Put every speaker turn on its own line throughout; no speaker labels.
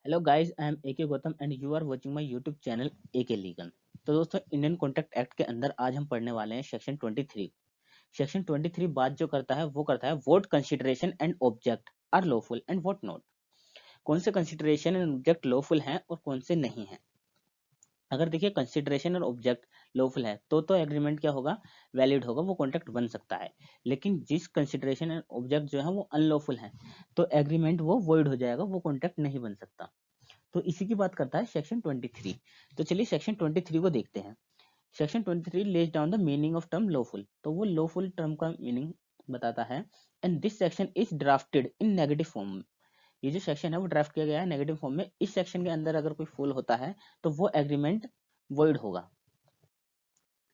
Hello guys, I am AK Gautam and you are watching my YouTube channel AK legal. तो दोस्तों, Indian contract act के अंदर आज हम पढ़ने वाले हैं सेक्शन 23। सेक्शन 23 बात जो करता है वो करता है what consideration and object are lawful and what not. कौन से कंसीडरेशन एंड ऑब्जेक्ट लॉफुल हैं और कौन से नहीं हैं। अगर देखिए कंसीडरेशन और ऑब्जेक्ट लॉफुल है तो एग्रीमेंट क्या होगा, वैलिड होगा, वो कॉन्ट्रैक्ट बन सकता है। लेकिन जिस कंसीडरेशन एंड ऑब्जेक्ट जो है वो अनलॉफुल है तो एग्रीमेंट वो वॉइड हो जाएगा, वो कॉन्ट्रैक्ट नहीं बन सकता। तो इसी की बात करता है सेक्शन 23। तो चलिए सेक्शन 23 को देखते हैं। Section 23 lays down the meaning of term lawful. तो वो लॉफुल टर्म का मीनिंग बताता है। And this section is drafted in negative form. ये जो सेक्शन है वो ड्राफ्ट किया गया है नेगेटिव फॉर्म में। इस सेक्शन के अंदर अगर कोई फॉल होता है तो वो एग्रीमेंट वॉइड होगा।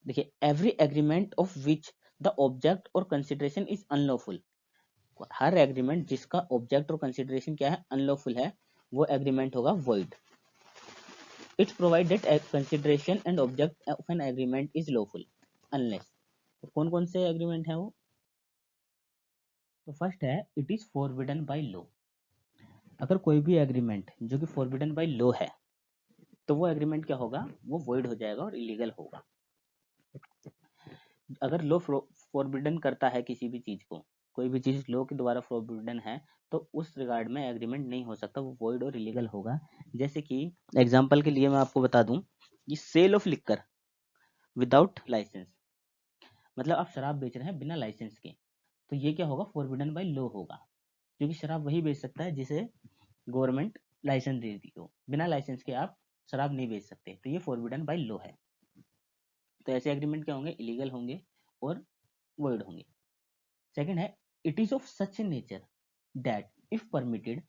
देखिए, every agreement of which the object और कंसिडरेशन इज अनलॉफुल। हर एग्रीमेंट जिसका ऑब्जेक्ट और कंसिडरेशन क्या है, अनलॉफुल है, वो एग्रीमेंट होगा void. It's provided that a consideration and object of an agreement is lawful unless। तो कौन कौन से एग्रीमेंट है वो। तो फर्स्ट है it is forbidden by law. अगर कोई भी एग्रीमेंट जो कि फॉरबिडन बाय लॉ है तो वो एग्रीमेंट क्या होगा, वो वॉइड हो जाएगा और इलीगल होगा। अगर लॉ फॉरबिडन करता है किसी भी चीज को, कोई भी चीज लॉ के द्वारा फॉरबिडन है तो उस रिगार्ड में एग्रीमेंट नहीं हो सकता, वो वॉइड और इलीगल होगा। जैसे कि एग्जांपल के लिए मैं आपको बता दूं कि sale of liquor without licence, मतलब आप शराब बेच रहे हैं बिना लाइसेंस के, तो ये क्या होगा, फॉरबिडन बाय लॉ होगा। क्योंकि शराब वही बेच सकता है जिसे गवर्नमेंट लाइसेंस दे दी हो, बिना लाइसेंस के आप शराब नहीं बेच सकते, तो ये फॉरबिडन बाय लॉ है। तो ऐसे एग्रीमेंट क्या होंगे, इलीगल होंगे और वॉइड होंगे। सेकंड है it is of such A nature that if permitted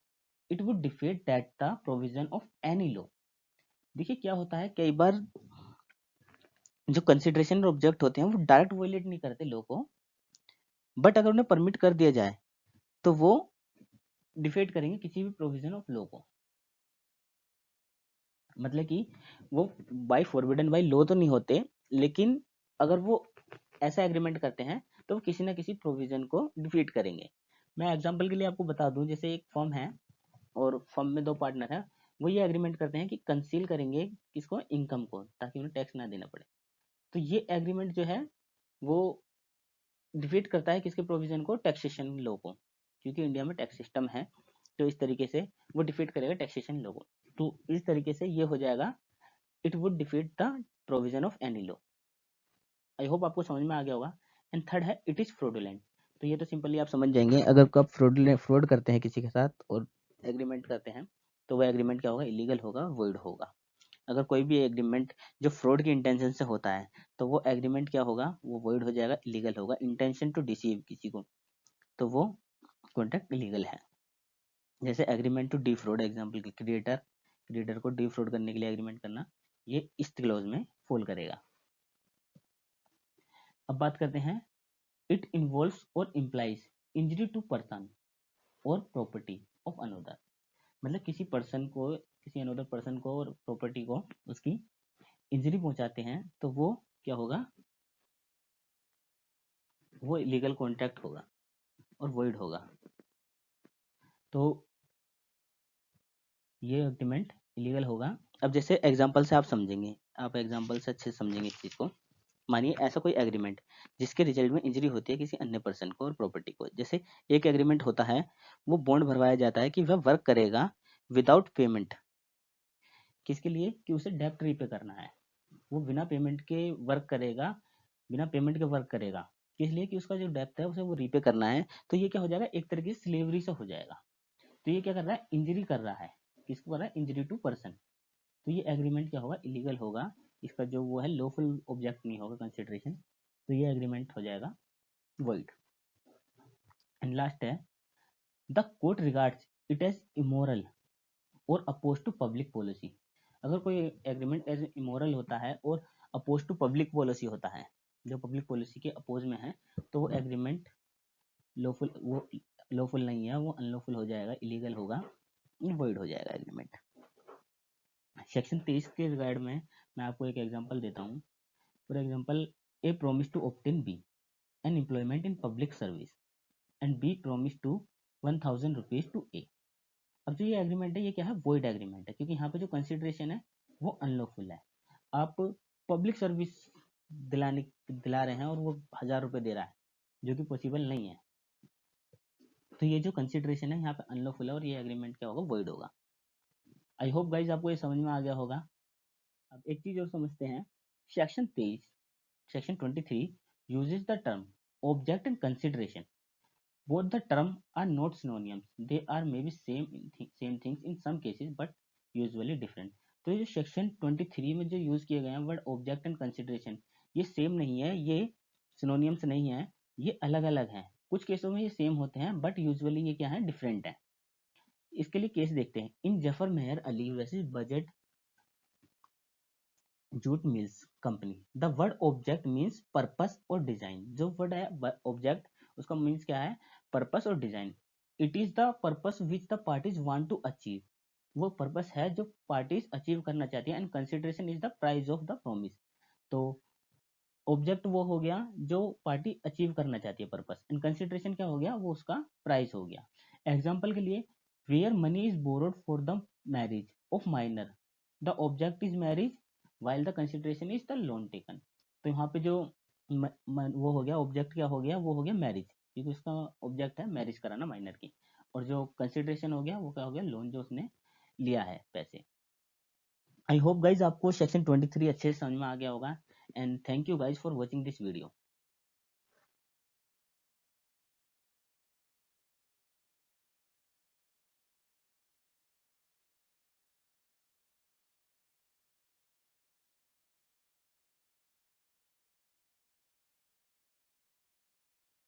it would defeat that the provision of any law. देखिए क्या होता है, कई बार जो कंसिडरेशन और ऑब्जेक्ट होते हैं वो डायरेक्ट वॉयलेट नहीं करते लॉ को, बट अगर उन्हें परमिट कर दिया जाए तो वो डिफेट करेंगे किसी भी प्रोविजन ऑफ लॉ को। मतलब कि वो बाय फॉरबिडन बाय लॉ तो नहीं होते, लेकिन अगर वो ऐसा एग्रीमेंट करते हैं तो वो किसी ना किसी प्रोविजन को डिफीट करेंगे। मैं एग्जांपल के लिए आपको बता दूं, जैसे एक फर्म है और फर्म में दो पार्टनर है, वो ये एग्रीमेंट करते हैं कि कंसील करेंगे किसको, इनकम को, ताकि उन्हें टैक्स ना देना पड़े। तो ये एग्रीमेंट जो है वो डिफीट करता है किसके प्रोविजन को, टैक्सेशन लॉ को। क्योंकि इंडिया में टैक्स सिस्टम है तो इस तरीके से वो डिफीट करेगा टैक्सेशन लॉ को। तो इस तरीके से ये हो जाएगा it would defeat the provision of any law. I hope आपको समझ में आ गया होगा। एंड थर्ड है इट इज फ्रॉडुलेंट। तो ये तो सिंपली आप समझ जाएंगे, अगर आप फ्रॉड करते हैं किसी के साथ और एग्रीमेंट करते हैं तो वह एग्रीमेंट क्या होगा, इलीगल होगा, वॉइड होगा। अगर कोई भी एग्रीमेंट जो फ्रॉड की इंटेंशन से होता है तो वो एग्रीमेंट क्या होगा, वो वॉइड हो जाएगा, इलीगल होगा। इंटेंशन टू डिसीव किसी को, तो वो कॉन्ट्रैक्ट इलीगल है। जैसे एग्रीमेंट टू डिफ्रॉड, एग्जांपल की क्रिएटर को डिफ्रॉड करने के लिए एग्रीमेंट करना, ये इस क्लॉज में फॉल करेगा। अब बात करते हैं इट इन्वॉल्व्स और इम्प्लाइज इंजरी टू पर्सन और प्रॉपर्टी ऑफ अनदर। मतलब किसी पर्सन को, किसी अनदर पर्सन को और प्रॉपर्टी को उसकी इंजरी पहुंचाते हैं तो वो क्या होगा, वो इलीगल कॉन्ट्रैक्ट होगा और वॉइड होगा। तो ये एग्रीमेंट इलीगल होगा। अब जैसे एग्जांपल से आप समझेंगे, आप एग्जांपल से अच्छे से समझेंगे इस चीज को। मानिए ऐसा कोई एग्रीमेंट जिसके रिजल्ट में इंजरी होती है किसी अन्य पर्सन को और प्रॉपर्टी को। जैसे एक एग्रीमेंट होता है, वो बॉन्ड भरवाया जाता है कि वह वर्क करेगा विदाउट पेमेंट। किसके लिए, कि उसे डेब्ट रीपे करना है। वो बिना पेमेंट के वर्क करेगा, बिना पेमेंट के वर्क करेगा। किस लिए, कि उसका जो डेब्ट है उसे वो रीपे करना है। तो ये क्या हो जाएगा, एक तरीके से स्लेवरी से हो जाएगा। तो ये क्या कर रहा है, इंजरी कर रहा है। किसको कर रहा है, इंजरी टू पर्सन। तो ये एग्रीमेंट क्या होगा, इलीगल होगा। इसका जो वो है लॉफुल ऑब्जेक्ट नहीं होगा कंसिडरेशन, तो ये एग्रीमेंट हो जाएगा वॉइड। एंड लास्ट है the court regards it as immoral और अपोज टू पब्लिक पॉलिसी। अगर कोई एग्रीमेंट एज इमोरल होता है और अपोज टू पब्लिक पॉलिसी होता है, जो पब्लिक पॉलिसी के अपोज में है, तो वो एग्रीमेंट लॉफुल, वो लॉफुल नहीं है, वो अनलॉफुल हो जाएगा, इलीगल होगा, वॉइड हो जाएगा एग्रीमेंट। सेक्शन 23 के रिगार्ड में मैं आपको एक एग्जांपल देता हूँ। For example, a promise to obtain B an employment in public service and B promise to 1000 rupees to A. अब जो ये एग्रीमेंट है ये क्या है, वॉइड एग्रीमेंट है, क्योंकि यहाँ पे जो कंसिडरेशन है वो अनलॉफुल है। आप पब्लिक सर्विस दिला रहे हैं और वो 1000 रुपये दे रहा है, जो कि पॉसिबल नहीं है। तो ये जो कंसिडरेशन है यहाँ पे अनलॉफुल है और ये एग्रीमेंट क्या होगा, वॉइड होगा। आई होप गाइज आपको ये समझ में आ गया होगा। अब एक चीज और समझते हैं। Section 23, section 23 uses the term object and consideration. Both the term are not synonyms. They are maybe same things in some cases but usually different. तो ये जो सेक्शन 23 में जो यूज किए गए हैं वर्ड ऑब्जेक्ट एंड कंसिडरेशन, ये same नहीं है, ये सिनोनियम्स नहीं है, ये अलग अलग हैं। कुछ केसों में ये सेम होते हैं बट यूजुअली ये क्या है, डिफरेंट है। इसके लिए केस देखते हैं। इन जफर मेहर अली वर्सेस बजट Jute Mills Company, the word object means purpose और डिजाइन। जो वर्ड है ऑब्जेक्ट, उसका मीन्स क्या है, पर्पस और design. It is the purpose which the parties want to achieve, वो पर्पस है जो पार्टीज अचीव करना चाहती है। And consideration is the price of the promise. तो ऑब्जेक्ट वो हो गया जो पार्टी अचीव करना चाहती है पर्पस, एंड कंसिडरेशन क्या हो गया, वो उसका प्राइस हो गया। एग्जाम्पल के लिए, where money is borrowed for the marriage of minor, the object is marriage while the consideration is the loan taken. तो यहाँ पे जो वो हो गया, ऑब्जेक्ट क्या हो गया, वो हो गया मैरिज, क्योंकि उसका ऑब्जेक्ट है मैरिज कराना माइनर की। और जो कंसिडरेशन हो गया वो क्या हो गया, लोन जो उसने लिया है, पैसे। आई होप गाइज आपको सेक्शन 23 अच्छे से समझ में आ गया होगा। And thank you guys for watching this video.